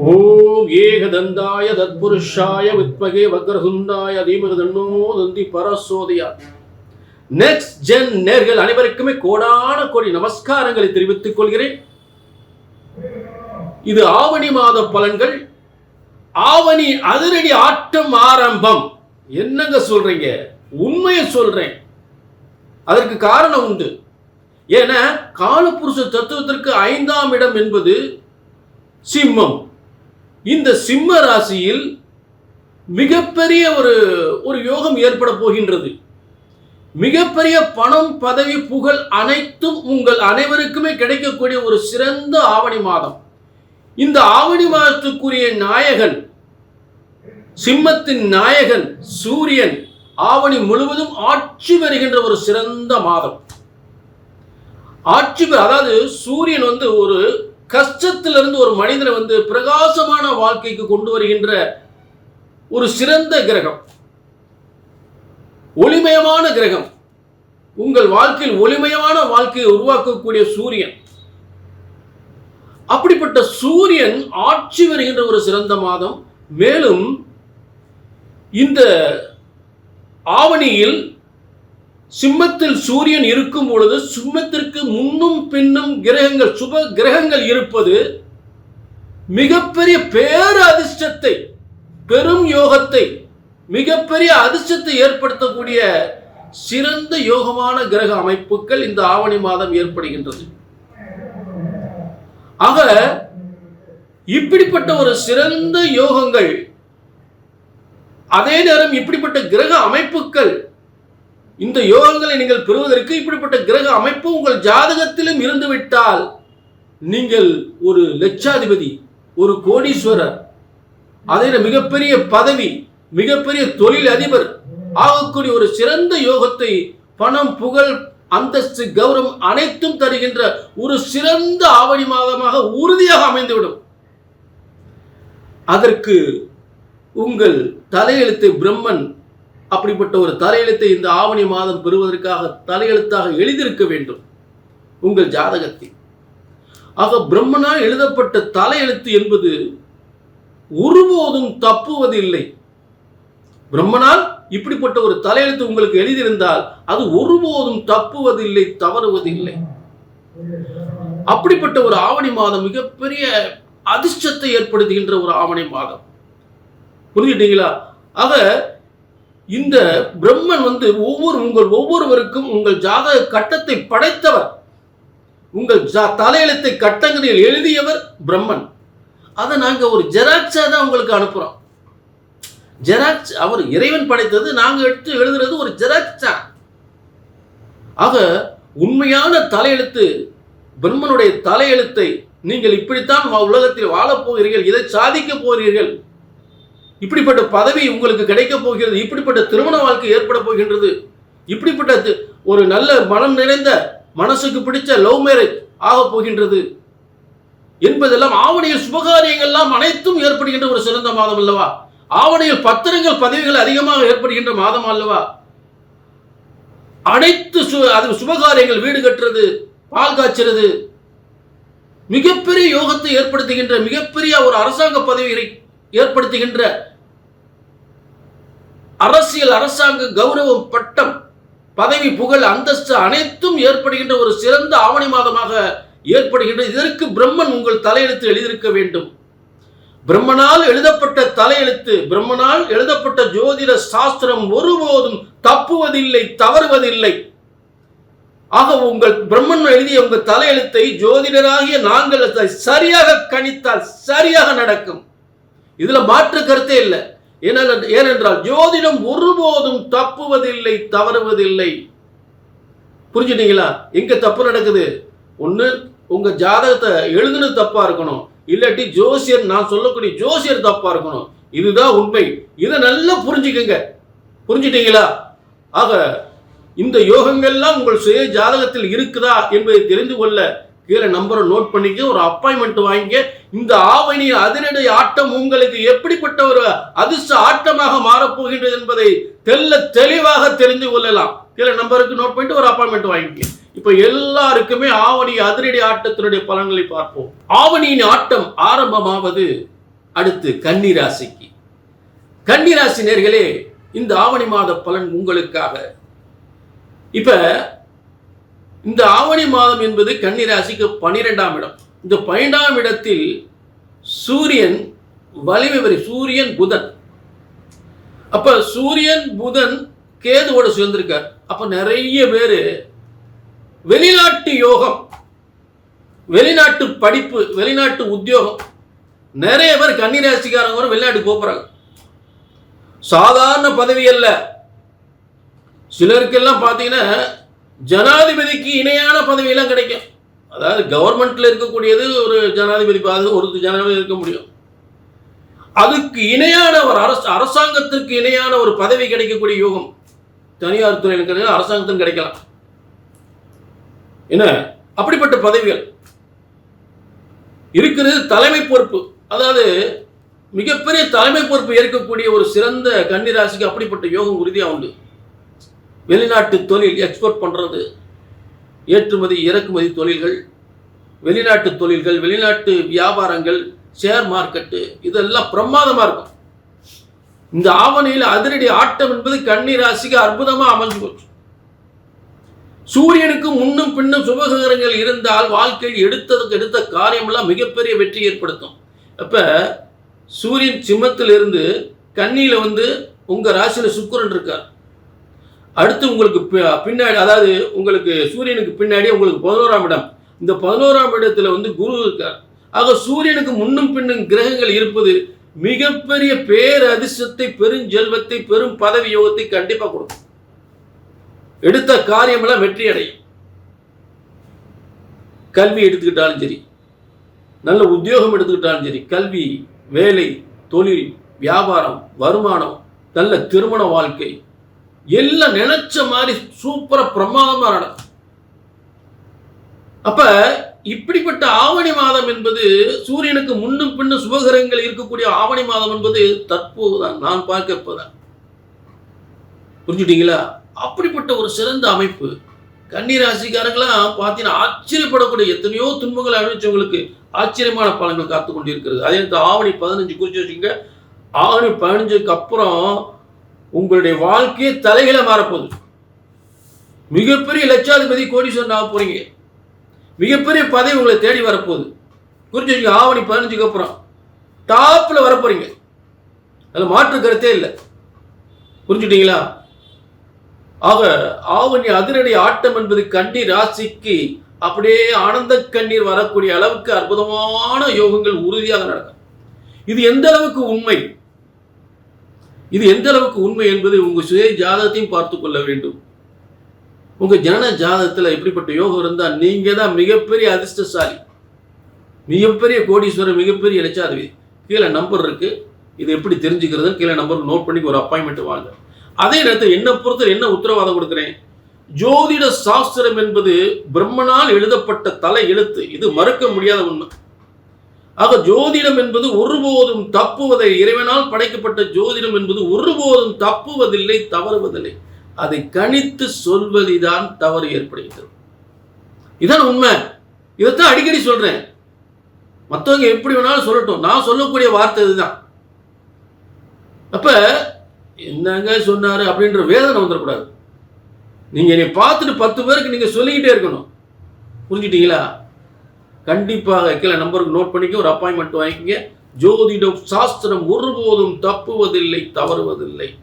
ஓம் ஏகதந்தாய தத்புருஷாய வித்மகே வக்ரதுண்டாய தீமகி தன்னோ தந்தி பரசோதயா. நெக்ஸ்ட் ஜென் நேர்கள் அனைவருக்குமே கோடான கோடி நமஸ்காரங்களை தெரிவித்துக் கொள்கிறேன். இது ஆவணி மாத பலன்கள். ஆவணி அதிரடி ஆட்டம் ஆரம்பம். என்னங்க சொல்றீங்க? உண்மையை சொல்றேன். அதற்கு காரணம் உண்டு. ஏன்னா காலபுருஷ தத்துவத்திற்கு 5ஆம் இடம் என்பது சிம்மம். இந்த சிம்ம ராசியில் மிகப்பெரிய ஒரு யோகம் ஏற்பட போகின்றது. மிகப்பெரிய பணம், பதவி, புகழ் அனைத்தும் உங்கள் அனைவருக்குமே கிடைக்கக்கூடிய ஒரு சிறந்த ஆவணி மாதம். இந்த ஆவணி மாதத்துக்குரிய நாயகன், சிம்மத்தின் நாயகன் சூரியன் ஆவணி முழுவதும் ஆட்சி பெறுகின்ற ஒரு சிறந்த மாதம். அதாவது சூரியன் ஒரு கஷ்டத்திலிருந்து ஒரு மனிதனை பிரகாசமான வாழ்க்கைக்கு கொண்டு வருகின்ற ஒரு சிறந்த கிரகம், ஒளிமயமான கிரகம். உங்கள் வாழ்க்கையில் ஒளிமயமான வாழ்க்கையை உருவாக்கக்கூடிய சூரியன். அப்படிப்பட்ட சூரியன் ஆட்சி வருகின்ற ஒரு சிறந்த மாதம். மேலும் இந்த ஆவணியில் சிம்மத்தில் சூரியன் இருக்கும் பொழுது சிம்மத்திற்கு முன்னும் பின்னும் கிரகங்கள், சுப கிரகங்கள் இருப்பது மிகப்பெரிய பேர் அதிர்ஷ்டத்தை, பெரும் யோகத்தை, மிகப்பெரிய அதிர்ஷ்டத்தை ஏற்படுத்தக்கூடிய சிறந்த யோகமான கிரக அமைப்புகள் இந்த ஆவணி மாதம் ஏற்படுகின்றது. ஆக இப்படிப்பட்ட ஒரு சிறந்த யோகங்கள், அதே நேரம் இப்படிப்பட்ட கிரக அமைப்புகள், இந்த யோகங்களை நீங்கள் பெறுவதற்கு இப்படிப்பட்ட கிரக அமைப்பு உங்கள் ஜாதகத்திலும் இருந்துவிட்டால் நீங்கள் ஒரு லட்சாதிபதி, ஒரு கோடீஸ்வரர், அதே மிகப்பெரிய பதவி, மிகப்பெரிய தொழில் அதிபர் ஆகக்கூடிய ஒரு சிறந்த யோகத்தை, பணம், புகழ், அந்தஸ்து, கௌரவம் அனைத்தும் தருகின்ற ஒரு சிறந்த ஆவணி மாதமாக உறுதியாக அமைந்துவிடும். அதற்கு உங்கள் தலையெழுத்து பிரம்மன் அப்படிப்பட்ட ஒரு தலையெழுத்தை இந்த ஆவணி மாதம் பெறுவதற்காக தலையெழுத்தாக எழுதியிருக்க வேண்டும் உங்கள் ஜாதகத்தில். ஆக பிரம்மனால் எழுதப்பட்ட தலையெழுத்து என்பது ஒருபோதும் தப்புவதில்லை. பிரம்மனால் இப்படிப்பட்ட ஒரு தலையெழுத்து உங்களுக்கு எழுதியிருந்தால் அது ஒருபோதும் தப்புவதில்லை, தவறுவதில்லை. அப்படிப்பட்ட ஒரு ஆவணி மாதம் மிகப்பெரிய அதிர்ஷ்டத்தை ஏற்படுத்துகின்ற ஒரு ஆவணி மாதம். புரிஞ்சுட்டீங்களா? ஆக இந்த பிரம்மன் உங்கள் ஒவ்வொருவருக்கும் உங்கள் ஜாதக கட்டத்தை படைத்தவர், உங்கள் தலையெழுத்தை கட்டங்களில் எழுதியவர் பிரம்மன். அதை நாங்க ஒரு ஜெராக்ஸா தான் உங்களுக்கு அனுப்புறோம். ஜெராக்ஸ் அவர் இறைவன் படைத்தது, நாங்க எடுத்து எழுதுறது ஒரு ஜெராக்ஸா. ஆக உண்மையான தலையெழுத்து பிரம்மனுடைய தலையெழுத்தை நீங்கள் இப்படித்தான் உலகத்தில் வாழப் போகிறீர்கள், இதை சாதிக்க போகிறீர்கள், இப்படிப்பட்ட பதவி உங்களுக்கு கிடைக்க போகிறது, இப்படிப்பட்ட திருமண வாழ்க்கை ஏற்பட போகின்றது, இப்படிப்பட்ட ஒரு நல்ல மனம் நிறைந்த மனசுக்கு பிடிச்ச லவ் மேரேஜ் ஆக போகின்றது என்பதெல்லாம் ஆவணியில் சுபகாரியங்கள்லாம் அனைத்தும் ஏற்படுகின்ற ஒரு சிறந்த மாதம் அல்லவா? ஆவணியில் பத்திரங்கள், பதவிகள் அதிகமாக ஏற்படுகின்ற மாதம் அல்லவா? அனைத்து சுபகாரியங்கள், வீடு கட்டுறது, பால் காய்ச்சறது, மிகப்பெரிய யோகத்தை ஏற்படுத்துகின்ற, மிகப்பெரிய ஒரு அரசாங்க பதவிகளை ஏற்படுத்துகின்ற, அரசியல், அரசாங்க கௌரவம், பட்டம், பதவி, புகழ், அந்தஸ்து அனைத்தும் ஏற்படுகின்ற ஒரு சிறந்த ஆவணி மாதமாக ஏற்படுகின்ற. இதற்கு பிரம்மன் உங்கள் தலையெழுத்து எழுதியிருக்க வேண்டும். பிரம்மனால் எழுதப்பட்ட தலையெழுத்து, பிரம்மனால் எழுதப்பட்ட ஜோதிட சாஸ்திரம் ஒருபோதும் தப்புவதில்லை, தவறுவதில்லை. ஆக உங்கள் பிரம்மன் எழுதிய உங்கள் தலையெழுத்தை ஜோதிடராகிய நாங்கள் சரியாக கணித்தால் சரியாக நடக்கும். இதுல மாற்று கருத்தே இல்லை. ஏனென்றால் ஜோதிடம் ஒருபோதும் தப்புவதில்லை, தவறுவதில்லை. புரிஞ்சுட்டீங்களா? எங்க தப்பு நடக்குது? ஒண்ணு உங்க ஜாதகத்தை எழுதுனது தப்பா இருக்கணும், இல்லாட்டி ஜோசியர், நான் சொல்லக்கூடிய ஜோசியர் தப்பா இருக்கணும். இதுதான் உண்மை. இதை நல்லா புரிஞ்சுக்கங்க. புரிஞ்சுட்டீங்களா? ஆக இந்த யோகங்கள்லாம் உங்கள் சுய ஜாதகத்தில் இருக்குதா என்பதை தெரிந்து கொள்ள கீழே நம்பரை நோட் பண்ணிக்க, ஒரு அப்பாயின்மெண்ட் வாங்கிக்க. இந்த ஆவணி அதிரடி ஆட்டம் உங்களுக்கு எப்படிப்பட்ட ஒரு அதிர்ஷ்ட ஆட்டமாக மாறப்போகின்றது என்பதை தெளிவாக தெரிந்து கொள்ளலாம். கீழே நம்பருக்கு நோட் பண்ணிட்டு ஒரு அப்பாயின்மெண்ட் வாங்கிக்க. இப்ப எல்லாருக்குமே ஆவணி அதிரடி ஆட்டத்தினுடைய பலன்களை பார்ப்போம். ஆவணியின் ஆட்டம் ஆரம்பமாவது அடுத்து கன்னிராசிக்கு. கன்னிராசி நேர்களே, இந்த ஆவணி மாத பலன் உங்களுக்காக. இப்ப இந்த ஆவணி மாதம் என்பது கன்னிராசிக்கு 12ஆம் இடம். இந்த 12ஆம் இடத்தில் சூரியன் வலிமை பெறும். சூரியன் புதன். அப்ப சூரியன் புதன் கேதுவோட சேர்ந்திருக்கார். அப்ப நிறைய பேரு வெளிநாட்டு யோகம், வெளிநாட்டு படிப்பு, வெளிநாட்டு உத்தியோகம், நிறைய பேர் கன்னிராசிக்காரங்க வெளிநாட்டுக்கு போறாங்க. சாதாரண பதவி அல்ல. சிலருக்கெல்லாம் பார்த்தீங்கன்னா ஜனாதிபதிக்கு இணையான பதவியெல்லாம் கிடைக்கும். அதாவது கவர்மெண்ட்ல இருக்கக்கூடியது ஒரு ஜனாதிபதி ஒரு ஜனாதிபதி இருக்க முடியும். அதுக்கு இணையான ஒரு அரசாங்கத்திற்கு இணையான ஒரு பதவி கிடைக்கக்கூடிய யோகம் தனியார் துறையில் அரசாங்கத்திற்கு கிடைக்கலாம். என்ன அப்படிப்பட்ட பதவிகள் இருக்கிறது. தலைமை பொறுப்பு, அதாவது மிகப்பெரிய தலைமை பொறுப்பு ஏற்கக்கூடிய ஒரு சிறந்த கன்னிராசிக்கு அப்படிப்பட்ட யோகம் உறுதியாக உண்டு. வெளிநாட்டு தொழில், எக்ஸ்போர்ட் பண்ணுறது, ஏற்றுமதி இறக்குமதி தொழில்கள், வெளிநாட்டு தொழில்கள், வெளிநாட்டு வியாபாரங்கள், ஷேர் மார்க்கெட்டு, இதெல்லாம் பிரமாதமாக இருக்கும். இந்த ஆவணியில் அதிரடி ஆட்டம் என்பது கன்னிராசிக்கு அற்புதமாக அமைஞ்சு போச்சு. சூரியனுக்கு முன்னும் பின்னும் சுபகிரகங்கள் இருந்தால் வாழ்க்கையில் எடுத்த காரியமெல்லாம் மிகப்பெரிய வெற்றி ஏற்படுத்தும். அப்ப சூரியன் சிம்மத்தில் இருந்து கன்னியில உங்க ராசியில சுக்கிரன் இருக்கார். அடுத்து உங்களுக்கு பின்னாடி, அதாவது உங்களுக்கு சூரியனுக்கு பின்னாடி உங்களுக்கு 11ஆம் இடம். இந்த 11ஆம் இடத்துல குரு இருக்கார். ஆக சூரியனுக்கு முன்னும் பின்னும் கிரகங்கள் இருப்பது மிகப்பெரிய பேரதிர்ஷ்டத்தை, பெருஞ்செல்வத்தை, பெரும் பதவி யோகத்தை கண்டிப்பா கொடுக்கும். எடுத்த காரியமெல்லாம் வெற்றி அடையும். கல்வி எடுத்துக்கிட்டாலும் சரி, நல்ல உத்தியோகம் எடுத்துக்கிட்டாலும் சரி, கல்வி, வேலை, தொழில், வியாபாரம், வருமானம், நல்ல திருமண வாழ்க்கை எல்லாம் நினைச்ச மாதிரி சூப்பரா பிரமாதமா நடக்கும். அப்ப இப்படிப்பட்ட ஆவணி மாதம் என்பது சூரியனுக்கு முன்னும் பின்னும் சுபகிரகங்கள் இருக்கக்கூடிய ஆவணி மாதம் என்பது தற்போதுதான் நான் பார்க்க இப்பதான். புரிஞ்சுட்டீங்களா? அப்படிப்பட்ட ஒரு சிறந்த அமைப்பு. கன்னிராசிக்காரங்களாம் பார்த்தீங்கன்னா ஆச்சரியப்படக்கூடிய, எத்தனையோ துன்பங்களை அனுபவிச்சவங்களுக்கு ஆச்சரியமான பலன்கள் காத்து கொண்டிருக்கிறது. அதே ஆவணி 15 குறிச்சு வச்சுங்க. ஆவணி 15க்கு அப்புறம் உங்களுடைய வாழ்க்கையே தலைகளை மாறப்போகுது. மிகப்பெரிய லட்சாதிபதி, கோடீஸ்வரன் ஆக போறீங்க. மிகப்பெரிய பதவி உங்களை தேடி வரப்போகுது. குறிச்சு வச்சுங்க. ஆவணி 15க்கு அப்புறம் டாப்ல வரப்போறீங்க. அதில் மாற்று கருத்தே இல்லை. புரிஞ்சுட்டீங்களா? ஆக ஆவணி அதிரடி ஆட்டம் என்பது கன்னி ராசிக்கு அப்படியே ஆனந்த கண்ணீர் வரக்கூடிய அளவுக்கு அற்புதமான யோகங்கள் உறுதியாக நடக்கும். இது எந்த அளவுக்கு உண்மை, இது எந்த அளவுக்கு உண்மை என்பது உங்க சுய ஜாதகத்தையும் பார்த்து கொள்ள வேண்டும். உங்க ஜன ஜாதகத்தில் இப்படிப்பட்ட யோகம் இருந்தால் நீங்க தான் மிகப்பெரிய அதிர்ஷ்டசாலி, மிகப்பெரிய கோடீஸ்வரர், மிகப்பெரிய லட்சாதிபதி. கீழே நம்பர் இருக்கு. இது எப்படி தெரிஞ்சுக்கிறது? கீழே நம்பர் நோட் பண்ணி ஒரு அப்பாயின்மெண்ட் வாங்க. அதே நேரத்தில் என்ன பொறுத்த என்ன உத்தரவாதம் கொடுக்கிறேன், ஜோதிட சாஸ்திரம் என்பது பிரம்மனால் எழுதப்பட்ட தலை எழுத்து. இது மறுக்க முடியாத உண்மை. ஆக ஜோதிடம் என்பது ஒருபோதும் தப்புவதை, இறைவனால் படைக்கப்பட்ட ஜோதிடம் என்பது ஒருபோதும் தப்புவதில்லை, தவறுவதில்லை. அதை கணித்து சொல்வதிதான் தவறு ஏற்படுகிறது. இதான் உண்மை. இதைத்தான் அடிக்கடி சொல்றேன். மற்றவங்க எப்படி வேணாலும் சொல்லட்டும், நான் சொல்லக்கூடிய வார்த்தை இதுதான். அப்ப என்னங்க சொன்னாரு அப்படின்ற வேதனை வந்துடக்கூடாது. நீங்க என்னை பார்த்துட்டு 10 பேருக்கு நீங்க சொல்லிக்கிட்டே இருக்கணும். புரிஞ்சுட்டீங்களா? கண்டிப்பாக கீழே நம்பருக்கு நோட் பண்ணிக்க, ஒரு அப்பாயின்மெண்ட் வாங்கிக்கங்க. ஜோதிடம் சாஸ்திரம் ஒருபோதும் தப்புவதில்லை, தவறுவதில்லை.